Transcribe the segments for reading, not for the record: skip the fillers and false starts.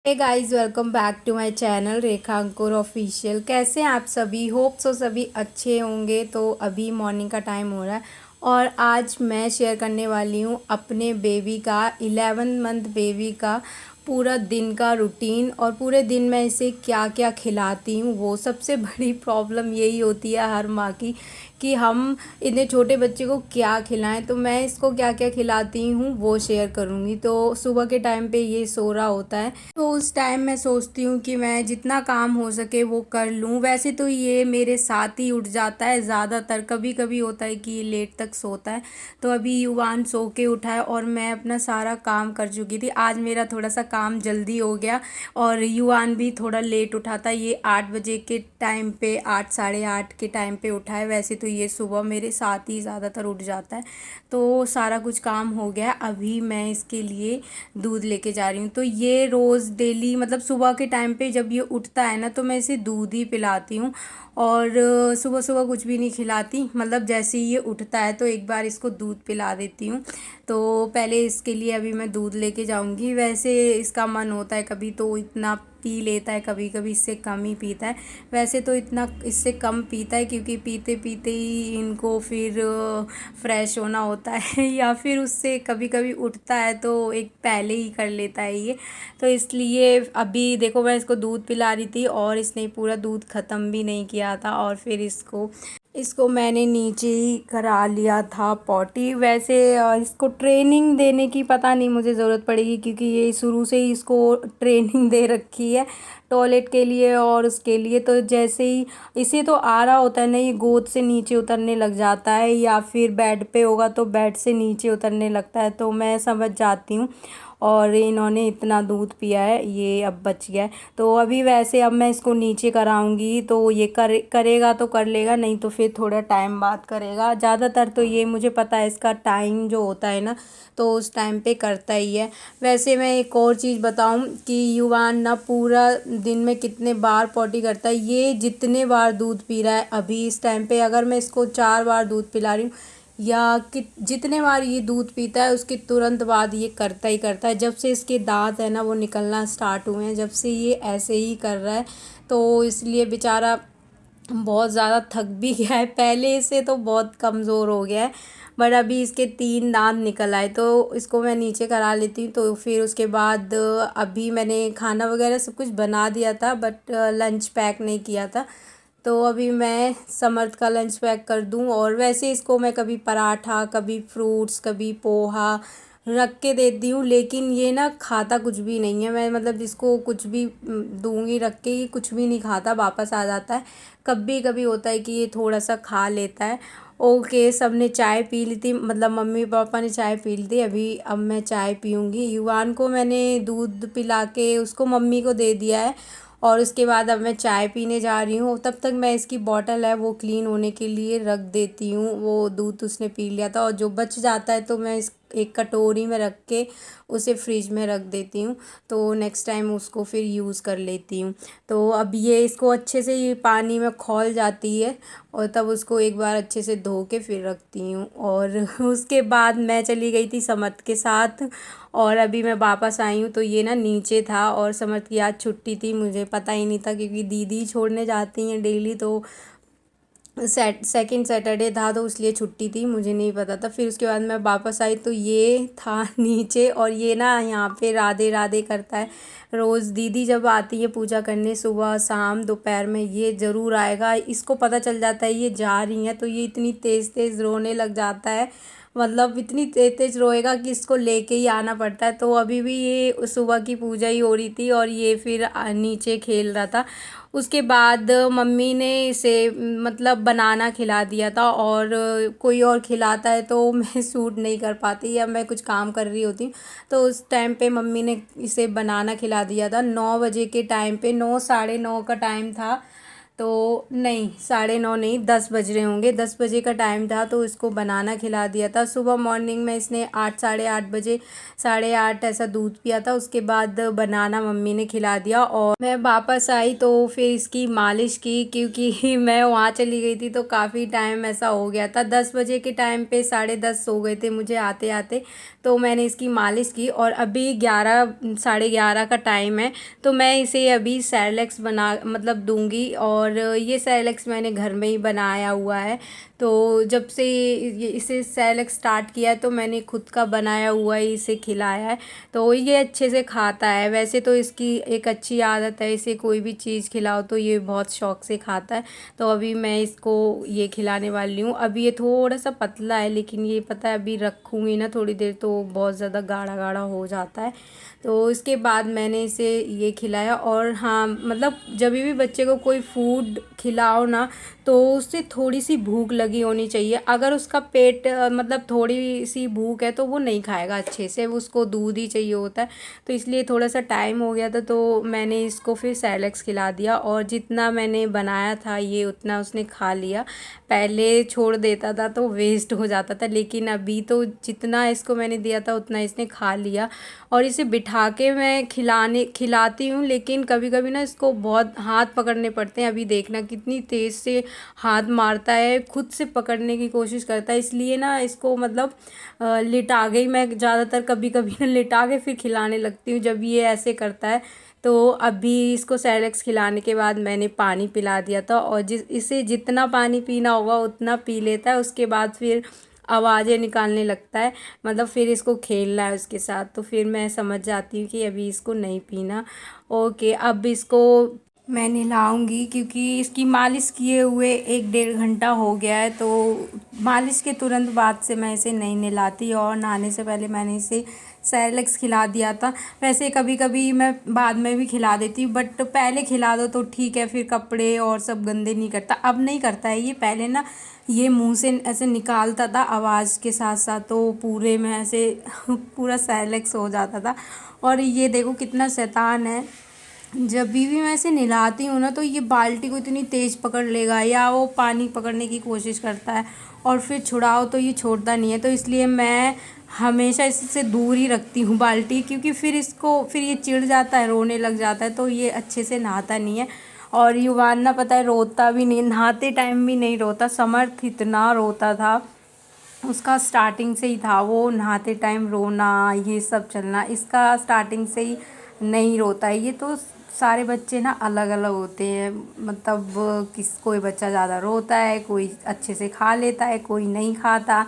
Hey guys, welcome back to my channel Rekha Ankur official. कैसे हैं आप सभी? होप सो सभी अच्छे होंगे। तो अभी मॉर्निंग का टाइम हो रहा है और आज मैं शेयर करने वाली हूँ अपने बेबी का 11 मंथ बेबी का पूरा दिन का रूटीन। और पूरे दिन मैं इसे क्या क्या खिलाती हूँ, वो सबसे बड़ी प्रॉब्लम यही होती है हर माँ की कि हम इतने छोटे बच्चे को क्या खिलाएं। तो मैं इसको क्या क्या खिलाती हूँ वो शेयर करूँगी। तो सुबह के टाइम पे ये सो रहा होता है, तो उस टाइम मैं सोचती हूँ कि मैं जितना काम हो सके वो कर लूँ। वैसे तो ये मेरे साथ ही उठ जाता है ज़्यादातर, कभी कभी होता है कि ये लेट तक सोता है। तो अभी युवान सो के उठा है और मैं अपना सारा काम कर चुकी थी। आज मेरा थोड़ा सा काम जल्दी हो गया और युवान भी थोड़ा लेट उठा था। ये 8 बजे के टाइम पे, 8 साढ़े 8 के टाइम पे उठा है। वैसे तो ये सुबह मेरे साथ ही ज़्यादातर उठ जाता है। तो सारा कुछ काम हो गया, अभी मैं इसके लिए दूध लेके जा रही हूँ। तो ये रोज़ डेली मतलब सुबह के टाइम पे जब ये उठता है ना, तो मैं इसे दूध ही पिलाती हूँ। और सुबह सुबह कुछ भी नहीं खिलाती, मतलब जैसे ही ये उठता है तो एक बार इसको दूध पिला देती हूँ। तो पहले इसके लिए अभी मैं दूध लेके जाऊँगी। वैसे इसका मन होता है कभी तो इतना पी लेता है, कभी कभी इससे कम ही पीता है। वैसे तो इतना इससे कम पीता है क्योंकि पीते पीते ही इनको फिर फ्रेश होना होता है या फिर उससे कभी कभी उठता है तो एक पहले ही कर लेता है ये। तो इसलिए अभी देखो, मैं इसको दूध पिला रही थी और इसने पूरा दूध ख़त्म भी नहीं किया था और फिर इसको इसको मैंने नीचे ही करा लिया था पॉटी। वैसे इसको ट्रेनिंग देने की पता नहीं मुझे ज़रूरत पड़ेगी क्योंकि ये शुरू से ही इसको ट्रेनिंग दे रखी है टॉयलेट के लिए और उसके लिए। तो जैसे ही इसे तो आ रहा होता है ना, ये गोद से नीचे उतरने लग जाता है या फिर बेड पे होगा तो बेड से नीचे उतरने लगता है, तो मैं समझ जाती हूँ। और इन्होंने इतना दूध पिया है, ये अब बच गया है। तो अभी वैसे अब मैं इसको नीचे कराऊंगी तो ये करेगा तो कर लेगा, नहीं तो फिर थोड़ा टाइम बाद करेगा। ज़्यादातर तो ये मुझे पता है इसका टाइम जो होता है ना, तो उस टाइम पे करता ही है। वैसे मैं एक और चीज़ बताऊं कि युवान ना पूरा दिन में कितने बार पॉटी करता है। ये जितने बार दूध पी रहा है अभी इस टाइम पे, अगर मैं इसको 4 बार दूध पिला रही हूँ या कि जितने बार ये दूध पीता है उसके तुरंत बाद ये करता ही करता है। जब से इसके दांत है ना वो निकलना स्टार्ट हुए हैं, जब से ये ऐसे ही कर रहा है। तो इसलिए बेचारा बहुत ज़्यादा थक भी गया है, पहले से तो बहुत कमज़ोर हो गया है। बट अभी इसके 3 दांत निकल आए तो इसको मैं नीचे करा लेती हूँ। तो फिर उसके बाद अभी मैंने खाना वगैरह सब कुछ बना दिया था बट लंच पैक नहीं किया था। तो अभी मैं समर्थ का लंच पैक कर दूं। और वैसे इसको मैं कभी पराठा, कभी फ्रूट्स, कभी पोहा रख के देती हूँ, लेकिन ये ना खाता कुछ भी नहीं है। मैं मतलब इसको कुछ भी दूंगी रख के, ये कुछ भी नहीं खाता, वापस आ जाता है। कभी कभी होता है कि ये थोड़ा सा खा लेता है। ओके, सबने चाय पी ली थी, मतलब मम्मी पापा ने चाय पी ली थी। अभी अब मैं चाय पीऊँगी। युवान को मैंने दूध पिला के उसको मम्मी को दे दिया है और उसके बाद अब मैं चाय पीने जा रही हूँ। तब तक मैं इसकी बॉटल है वो क्लीन होने के लिए रख देती हूँ। वो दूध उसने पी लिया था और जो बच जाता है तो मैं इस एक कटोरी में रख के उसे फ्रिज में रख देती हूँ। तो नेक्स्ट टाइम उसको फिर यूज़ कर लेती हूँ। तो अब ये इसको अच्छे से ये पानी में खौल जाती है और तब उसको एक बार अच्छे से धो के फिर रखती हूँ। और उसके बाद मैं चली गई थी समर्थ के साथ और अभी मैं वापस आई हूँ। तो ये ना नीचे था और समर्थ की आज छुट्टी थी, मुझे पता ही नहीं था क्योंकि दीदी छोड़ने जाती हैं डेली। तो सेकंड सैटरडे था तो इसलिए छुट्टी थी, मुझे नहीं पता था। फिर उसके बाद मैं वापस आई तो ये था नीचे और ये ना यहाँ पे राधे राधे करता है। रोज़ दीदी जब आती है पूजा करने, सुबह शाम दोपहर में ये ज़रूर आएगा। इसको पता चल जाता है ये जा रही हैं तो ये इतनी तेज़ तेज़ रोने लग जाता है, मतलब इतनी तेज तेज रोएगा कि इसको लेके ही आना पड़ता है। तो अभी भी ये सुबह की पूजा ही हो रही थी और ये फिर नीचे खेल रहा था। उसके बाद मम्मी ने इसे मतलब बनाना खिला दिया था और कोई और खिलाता है तो मैं सूट नहीं कर पाती या मैं कुछ काम कर रही होती हूँ। तो उस टाइम पे मम्मी ने इसे बनाना खिला दिया था 9 बजे के टाइम पे, 9 साढ़े 9 का टाइम था। तो नहीं, 9:30 नहीं, 10 बज रहे होंगे। 10 बजे का टाइम था तो इसको बनाना खिला दिया था। सुबह मॉर्निंग में इसने 8 साढ़े 8 बजे, 8:30 ऐसा दूध पिया था। उसके बाद बनाना मम्मी ने खिला दिया और मैं वापस आई तो फिर इसकी मालिश की, क्योंकि मैं वहाँ चली गई थी तो काफ़ी टाइम ऐसा हो गया था। 10 बजे के टाइम पे 10:30 हो गए थे मुझे आते आते, तो मैंने इसकी मालिश की। और अभी 11 साढ़े 11 का टाइम है, तो मैं इसे अभी सेरेलैक्स बना मतलब दूंगी। और ये सेरेलैक्स मैंने घर में ही बनाया हुआ है। तो जब से इसे सेरेलैक्स स्टार्ट किया है तो मैंने खुद का बनाया हुआ ही इसे खिलाया है, तो ये अच्छे से खाता है। वैसे तो इसकी एक अच्छी आदत है, इसे कोई भी चीज़ खिलाओ तो ये बहुत शौक से खाता है। तो अभी मैं इसको ये खिलाने वाली हूँ। अभी ये थोड़ा सा पतला है, लेकिन ये पता है अभी रखूँगी ना थोड़ी देर तो बहुत ज़्यादा गाढ़ा गाढ़ा हो जाता है। तो इसके बाद मैंने इसे ये खिलाया। और हाँ, मतलब जब भी बच्चे को कोई फूड खिलाओ ना, तो उससे थोड़ी सी भूख लगी होनी चाहिए। अगर उसका पेट मतलब थोड़ी सी भूख है तो वो नहीं खाएगा अच्छे से, उसको दूध ही चाहिए होता है। तो इसलिए थोड़ा सा टाइम हो गया था तो मैंने इसको फिर सेरेलैक्स खिला दिया। और जितना मैंने बनाया था ये उतना उसने खा लिया। पहले छोड़ देता था तो वेस्ट हो जाता था, लेकिन अभी तो जितना इसको मैंने दिया था उतना इसने खा लिया। और इसे बिठा के मैं खिलाती हूँ, लेकिन कभी कभी ना इसको बहुत हाथ पकड़ने पड़ते हैं। अभी देखना कितनी तेज़ से हाथ मारता है, खुद से पकड़ने की कोशिश करता है। इसलिए ना इसको मतलब लिटा गई मैं ज़्यादातर, कभी कभी ना लिटा के फिर खिलाने लगती हूँ जब ये ऐसे करता है। तो अभी इसको सेरेलैक्स खिलाने के बाद मैंने पानी पिला दिया था, और इसे जितना पानी पीना होगा उतना पी लेता है। उसके बाद फिर आवाज़ें निकालने लगता है, मतलब फिर इसको खेलना है उसके साथ, तो फिर मैं समझ जाती हूँ कि अभी इसको नहीं पीना। ओके, अब इसको मैं नहलाऊँगी, क्योंकि इसकी मालिश किए हुए 1 डेढ़ घंटा हो गया है। तो मालिश के तुरंत बाद से मैं इसे नहीं नहलाती, और नहाने से पहले मैंने इसे सेरेलैक्स खिला दिया था। वैसे कभी कभी मैं बाद में भी खिला देती हूँ, बट पहले खिला दो तो ठीक है, फिर कपड़े और सब गंदे नहीं करता। अब नहीं करता है ये, पहले ना ये मुंह से ऐसे निकालता था आवाज़ के साथ साथ, तो पूरे में ऐसे पूरा सेरेलैक्स हो जाता था। और ये देखो कितना शैतान है, जब भी मैं इसे नहलाती हूँ ना तो ये बाल्टी को इतनी तेज़ पकड़ लेगा, या वो पानी पकड़ने की कोशिश करता है और फिर छुड़ाओ तो ये छोड़ता नहीं है। तो इसलिए मैं हमेशा इससे दूर ही रखती हूँ बाल्टी, क्योंकि फिर ये चिढ़ जाता है, रोने लग जाता है, तो ये अच्छे से नहाता नहीं है। और युवान ना पता है रोता भी नहीं, नहाते टाइम भी नहीं रोता। समर्थ इतना रोता था, उसका स्टार्टिंग से ही था वो नहाते टाइम रोना, ये सब चलना इसका स्टार्टिंग से ही नहीं रोता है। ये तो सारे बच्चे ना अलग अलग होते हैं, मतलब कोई बच्चा ज़्यादा रोता है, कोई अच्छे से खा लेता है, कोई नहीं खाता।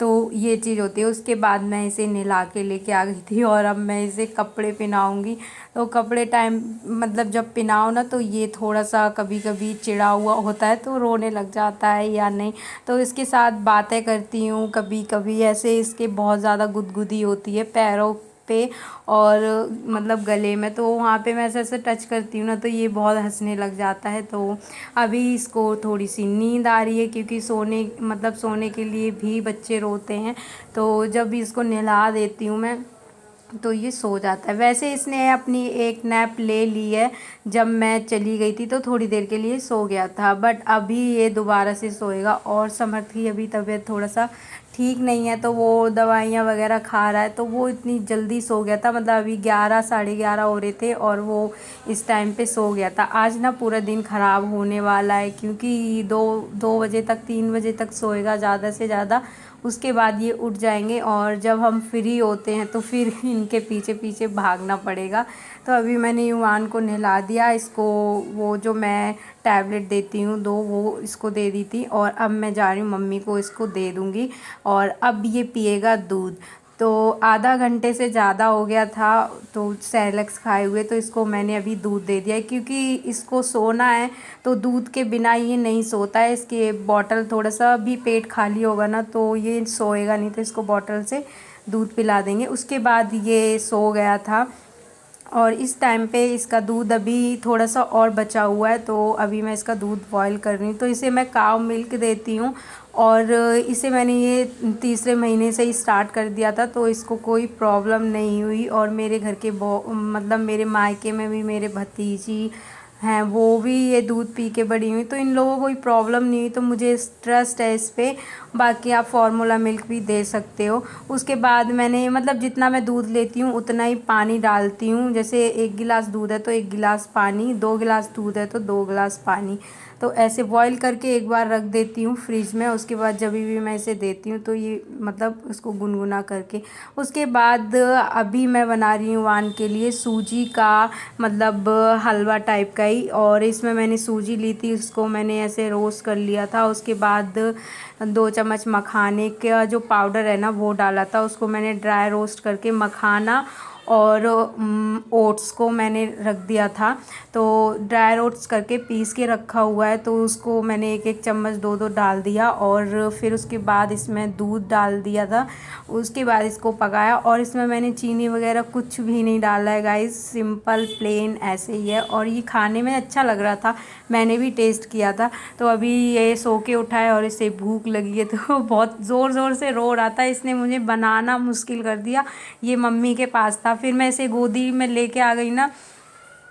तो ये चीज़ होती है। उसके बाद मैं इसे नहला के लेके आ गई थी, और अब मैं इसे कपड़े पहनाऊँगी। तो कपड़े टाइम मतलब जब पहनाओ ना तो ये थोड़ा सा कभी कभी चिढ़ा हुआ होता है, तो रोने लग जाता है या नहीं। तो इसके साथ बातें करती हूँ कभी कभी, ऐसे इसके बहुत ज़्यादा गुदगुदी होती है पैरों पे और मतलब गले में, तो वहाँ पे मैं ऐसे ऐसे टच करती हूँ ना तो ये बहुत हंसने लग जाता है। तो अभी इसको थोड़ी सी नींद आ रही है, क्योंकि सोने के लिए भी बच्चे रोते हैं। तो जब भी इसको नहला देती हूँ मैं तो ये सो जाता है। वैसे इसने अपनी एक नैप ले ली है, जब मैं चली गई थी तो थोड़ी देर के लिए सो गया था, बट अभी ये दोबारा से सोएगा। और समर्थ की अभी तबीयत थोड़ा सा ठीक नहीं है, तो वो दवाइयाँ वगैरह खा रहा है, तो वो इतनी जल्दी सो गया था। मतलब अभी 11 साढ़े 11 हो रहे थे और वो इस टाइम पे सो गया था। आज ना पूरा दिन ख़राब होने वाला है, क्योंकि 2 बजे तक 3 बजे तक सोएगा ज़्यादा से ज़्यादा। उसके बाद ये उठ जाएंगे, और जब हम फ्री होते हैं तो फिर इनके पीछे पीछे भागना पड़ेगा। तो अभी मैंने युवान को नहला दिया, इसको वो जो मैं टैबलेट देती हूँ वो इसको दे दी थी, और अब मैं जा रही हूँ मम्मी को इसको दे दूँगी। और अब ये पिएगा दूध। तो आधा घंटे से ज़्यादा हो गया था तो सेरेलैक्स खाए हुए, तो इसको मैंने अभी दूध दे दिया है, क्योंकि इसको सोना है तो दूध के बिना ये नहीं सोता है। इसके बॉटल थोड़ा सा भी पेट खाली होगा ना तो ये सोएगा नहीं, तो इसको बॉटल से दूध पिला देंगे। उसके बाद ये सो गया था, और इस टाइम पे इसका दूध अभी थोड़ा सा और बचा हुआ है, तो अभी मैं इसका दूध बॉईल कर रही हूँ। तो इसे मैं काव मिल्क देती हूँ, और इसे मैंने ये तीसरे महीने से ही स्टार्ट कर दिया था, तो इसको कोई प्रॉब्लम नहीं हुई। और मेरे घर के मतलब मेरे मायके में भी मेरे भतीजी हैं वो भी ये दूध पी के बड़ी हुई, तो इन लोगों को कोई प्रॉब्लम नहीं हुई, तो मुझे ट्रस्ट है इस पे। बाकी आप फार्मूला मिल्क भी दे सकते हो। उसके बाद मैंने मतलब जितना मैं दूध लेती हूँ उतना ही पानी डालती हूँ। जैसे 1 गिलास दूध है तो 1 गिलास पानी, 2 गिलास दूध है तो 2 गिलास पानी। तो ऐसे बॉईल करके एक बार रख देती हूँ फ्रिज में। उसके बाद जब भी मैं इसे देती हूँ तो ये मतलब उसको गुनगुना करके, उसके बाद अभी मैं बना रही हूँ वान के लिए सूजी का मतलब हलवा टाइप का ही। और इसमें मैंने सूजी ली थी, उसको मैंने ऐसे रोस्ट कर लिया था। उसके बाद 2 चम्मच मखाने का जो पाउडर है ना वो डाला था, उसको मैंने ड्राई रोस्ट करके मखाना और ओट्स को मैंने रख दिया था। तो ड्राई रोस्ट करके पीस के रखा हुआ है, तो उसको मैंने 1-1 चम्मच 2-2 डाल दिया। और फिर उसके बाद इसमें दूध डाल दिया था। उसके बाद इसको पकाया और इसमें मैंने चीनी वगैरह कुछ भी नहीं डाला है गाइस, सिंपल प्लेन ऐसे ही है। और ये खाने में अच्छा लग रहा था, मैंने भी टेस्ट किया था। तो अभी ये सो के उठा है और इसे भूख लगी है तो बहुत ज़ोर ज़ोर से रो रहा था, इसने मुझे बनाना मुश्किल कर दिया। ये मम्मी के पास था, फिर मैं इसे गोदी में लेके आ गई ना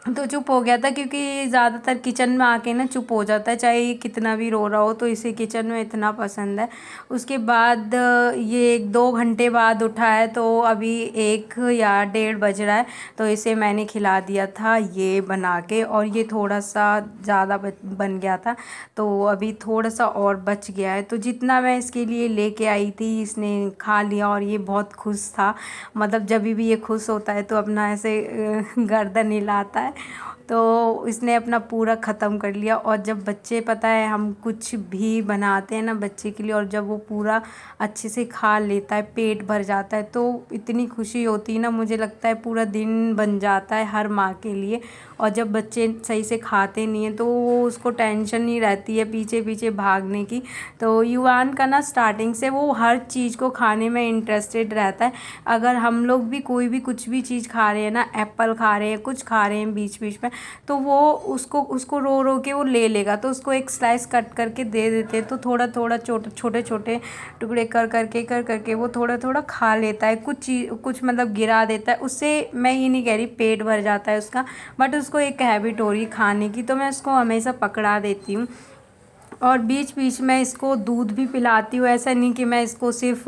तो चुप हो गया था, क्योंकि ज़्यादातर किचन में आके ना चुप हो जाता है, चाहे ये कितना भी रो रहा हो, तो इसे किचन में इतना पसंद है। उसके बाद ये 1-2 घंटे बाद उठा है, तो अभी 1 या 1:30 बज रहा है। तो इसे मैंने खिला दिया था ये बना के, और ये थोड़ा सा ज़्यादा बन गया था, तो अभी थोड़ा सा और बच गया है। तो जितना मैं इसके लिए लेके आई थी इसने खा लिया, और ये बहुत खुश था। मतलब जब भी ये खुश होता है तो अपना ऐसे गर्दन हिलाता है, तो इसने अपना पूरा ख़त्म कर लिया। और जब बच्चे, पता है हम कुछ भी बनाते हैं ना बच्चे के लिए, और जब वो पूरा अच्छे से खा लेता है, पेट भर जाता है, तो इतनी खुशी होती है ना, मुझे लगता है पूरा दिन बन जाता है हर माँ के लिए। और जब बच्चे सही से खाते नहीं हैं तो वो उसको टेंशन नहीं रहती है पीछे पीछे भागने की। तो युवान का ना स्टार्टिंग से वो हर चीज़ को खाने में इंटरेस्टेड रहता है। अगर हम लोग भी कोई भी कुछ भी चीज़ खा रहे हैं ना, एप्पल खा रहे हैं, कुछ खा रहे हैं बीच बीच में, तो वो उसको उसको रो रो के वो ले लेगा। तो उसको एक स्लाइस कट करके दे देते हैं, तो थोड़ा थोड़ा छोटे छोटे टुकड़े कर करके वो थोड़ा थोड़ा खा लेता है। कुछ चीज़ कुछ मतलब गिरा देता है, उससे मैं ये नहीं कह रही पेट भर जाता है उसका, बट उसको एक हैबिट हो रही है खाने की, तो मैं उसको हमेशा पकड़ा देती हूँ। और बीच बीच में इसको दूध भी पिलाती हूँ। ऐसा नहीं कि मैं इसको सिर्फ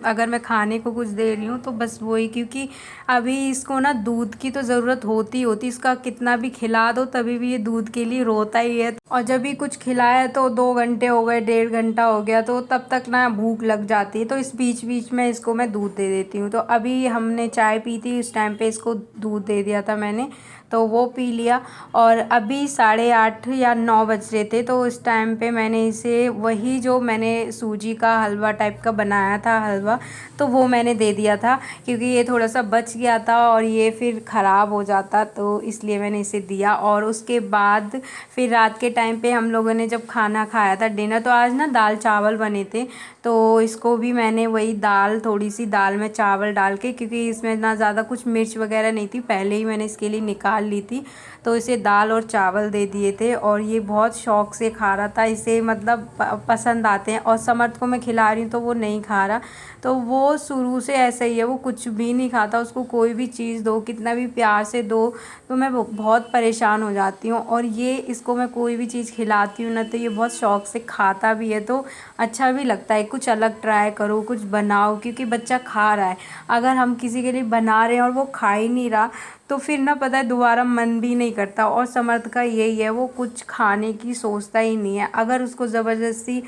अगर मैं खाने को कुछ दे रही हूँ तो बस वही, क्योंकि अभी इसको ना दूध की तो ज़रूरत होती होती, इसका कितना भी खिला दो तभी भी ये दूध के लिए रोता ही है। और जब भी कुछ खिलाया तो 2 घंटे हो गए, 1.5 घंटा हो गया, तो तब तक ना भूख लग जाती है, तो इस बीच बीच में इसको मैं दूध दे देती हूँ। तो अभी हमने चाय पी थी, उस टाइम पे इसको दूध दे दिया था मैंने, तो वो पी लिया। और अभी 8:30 या 9 बज रहे थे, तो उस टाइम पे मैंने इसे वही जो मैंने सूजी का हलवा टाइप का बनाया था हलवा, तो वो मैंने दे दिया था, क्योंकि ये थोड़ा सा बच गया था और ये फिर ख़राब हो जाता, तो इसलिए मैंने इसे दिया। और उसके बाद फिर रात के टाइम पे हम लोगों ने जब खाना खाया था डिनर, तो आज ना दाल चावल बने थे, तो इसको भी मैंने वही दाल, थोड़ी सी दाल में चावल डाल के, क्योंकि इसमें ना ज़्यादा कुछ मिर्च वगैरह नहीं थी, पहले ही मैंने इसके लिए निकाल ली थी, तो इसे दाल और चावल दे दिए थे। और ये बहुत शौक़ से खा रहा था, इसे मतलब पसंद आते हैं। और समर्थ को मैं खिला रही हूँ तो वो नहीं खा रहा, तो वो शुरू से ऐसा ही है, वो कुछ भी नहीं खाता। उसको कोई भी चीज़ दो, कितना भी प्यार से दो, तो मैं बहुत परेशान हो जाती हूँ। और ये इसको मैं कोई भी चीज़ खिलाती हूँ ना, तो ये बहुत शौक़ से खाता भी है, तो अच्छा भी लगता है। कुछ अलग ट्राई करो, कुछ बनाओ, क्योंकि बच्चा खा रहा है। अगर हम किसी के लिए बना रहे हैं और वो खा ही नहीं रहा, तो फिर ना पता है दोबारा मन भी नहीं करता। और समर्थ का यही है, वो कुछ खाने की सोचता ही नहीं है। अगर उसको ज़बरदस्ती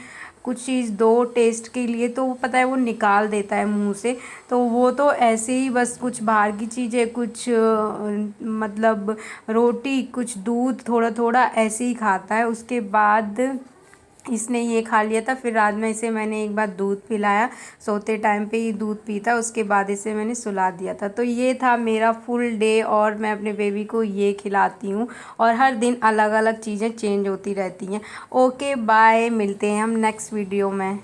कुछ चीज़ दो टेस्ट के लिए, तो वो पता है वो निकाल देता है मुंह से। तो वो तो ऐसे ही बस कुछ बाहर की चीज़ें, कुछ मतलब रोटी, कुछ दूध, थोड़ा थोड़ा ऐसे ही खाता है। उसके बाद इसने ये खा लिया था, फिर रात में इसे मैंने एक बार दूध पिलाया, सोते टाइम पे ही दूध पीता, उसके बाद इसे मैंने सुला दिया था। तो ये था मेरा फुल डे, और मैं अपने बेबी को ये खिलाती हूँ, और हर दिन अलग अलग चीज़ें चेंज होती रहती हैं। ओके बाय, मिलते हैं हम नेक्स्ट वीडियो में।